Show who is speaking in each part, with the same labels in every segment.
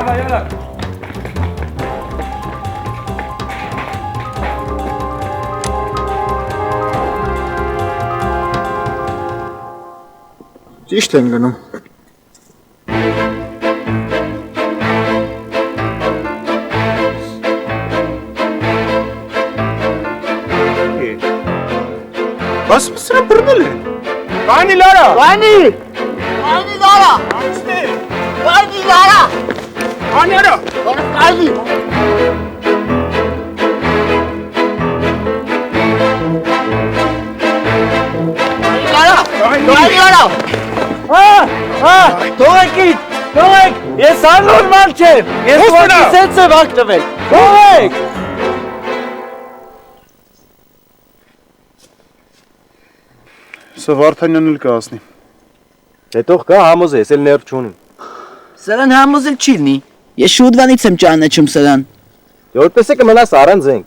Speaker 1: Давай, Яра.
Speaker 2: Ճիշտ են գնում։ Բաս սրա բռնել է։ Վանի Լարա։
Speaker 3: Վանի Լարա։ Վանի Լարա։
Speaker 2: Վանի արա։
Speaker 3: Վանի։ Վանի Լարա։
Speaker 4: Թողեք, ես անորմալ չեմ, ես ուղղակի սենց եմ հագնվել, թողեք։
Speaker 2: Սա Վարդանյանն էլ կհասնի։
Speaker 4: Դե թող կա համոզ ես էլ ներվ չունիմ։
Speaker 3: Սրան համոզել չի լինի, ես շուտվանից եմ ճանաչում սրան։
Speaker 4: Որպես է կմնաս առանձենք։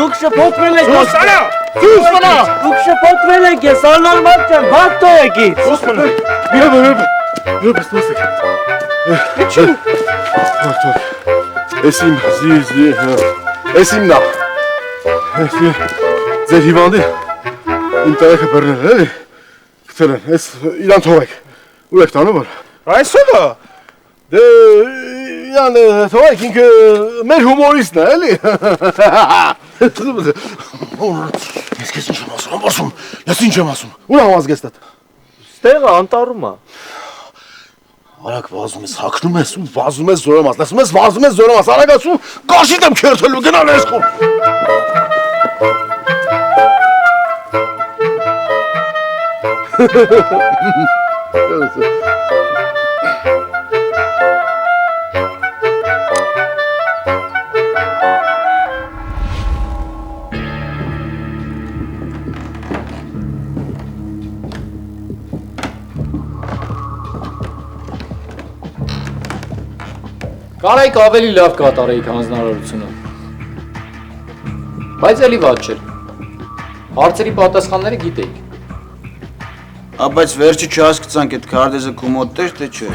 Speaker 4: Դուք շփոթվել եք,
Speaker 2: Սարա։
Speaker 4: դուք շփոթվել եք, ես անորմալ չեմ, բաք թողեկից։
Speaker 2: Մի բստոսեք։ Էսիմ էսիմն է։ Ձեր հիվանդին իմ տեղեքը բռնել էլի։ Գցել են, ես իրան թողեք։ Ուր եք տանում որ։ Այսօրը դե իրան թողեք ինքը մեր հումորիստն է էլի։ Ես քեզ ինչ եմ ասում, ես ինչ եմ ասում։ Ուր համազգեստ է։
Speaker 4: Ստեղը անտարում է։
Speaker 2: Արագ վազում ես, հագնում ես ու վազում ես զորամաս, լսում ես վազում ես զորամաս, արագ ասում, կաշիտ եմ քերթելու, գնալ ես խում։
Speaker 5: Կարայիք ավելի լավ կատարեիք հանձնարարությունը, բայց էլի վատ չէր, հարցերի պատասխանները գիտեիք։
Speaker 6: Բայց վերջը չհասկացանք այդ քարտեզը քու մոտ էր, թե չէ։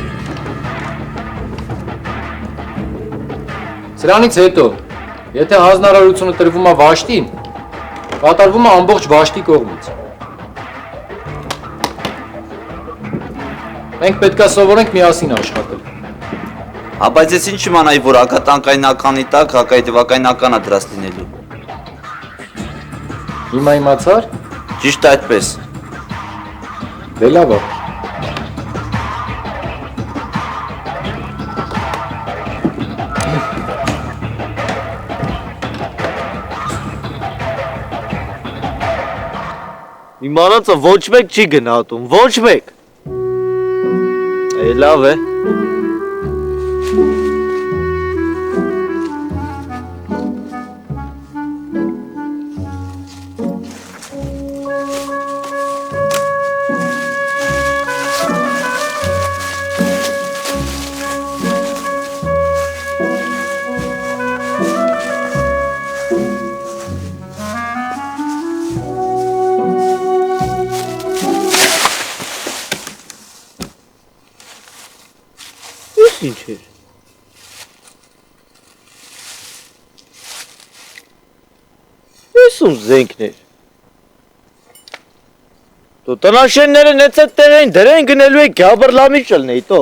Speaker 5: Սրանից հետո, եթե հանձնարարությունը տրվում է Վաշտին, կատարվում է ամբողջ Վաշտի կողմից։ Մենք պետք է սովորենք միասին աշխատել։
Speaker 6: Բայց ես ինչ իմանայի, որ ակատանկայնականի տակ հակայդվակայնական է դրած լինելու։
Speaker 5: Հիմա իմացար։
Speaker 6: Ճիշտ այդպես։
Speaker 5: Դե լավ է։
Speaker 4: Իմանացը ոչ մեկ չի գնահատում, ոչ մեկ։ Լավ է։ Ինչ էր։ Ես ում զենքներ։ Դու տնաշենները նեց այդ տեղին դրեն գնելու եք գաբր լամի չլնեի տո։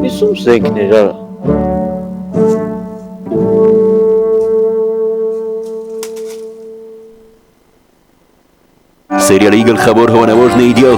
Speaker 4: Ես ում զենքներ արա։
Speaker 7: Սերիալի գլխավոր հովանավորն է իդեալ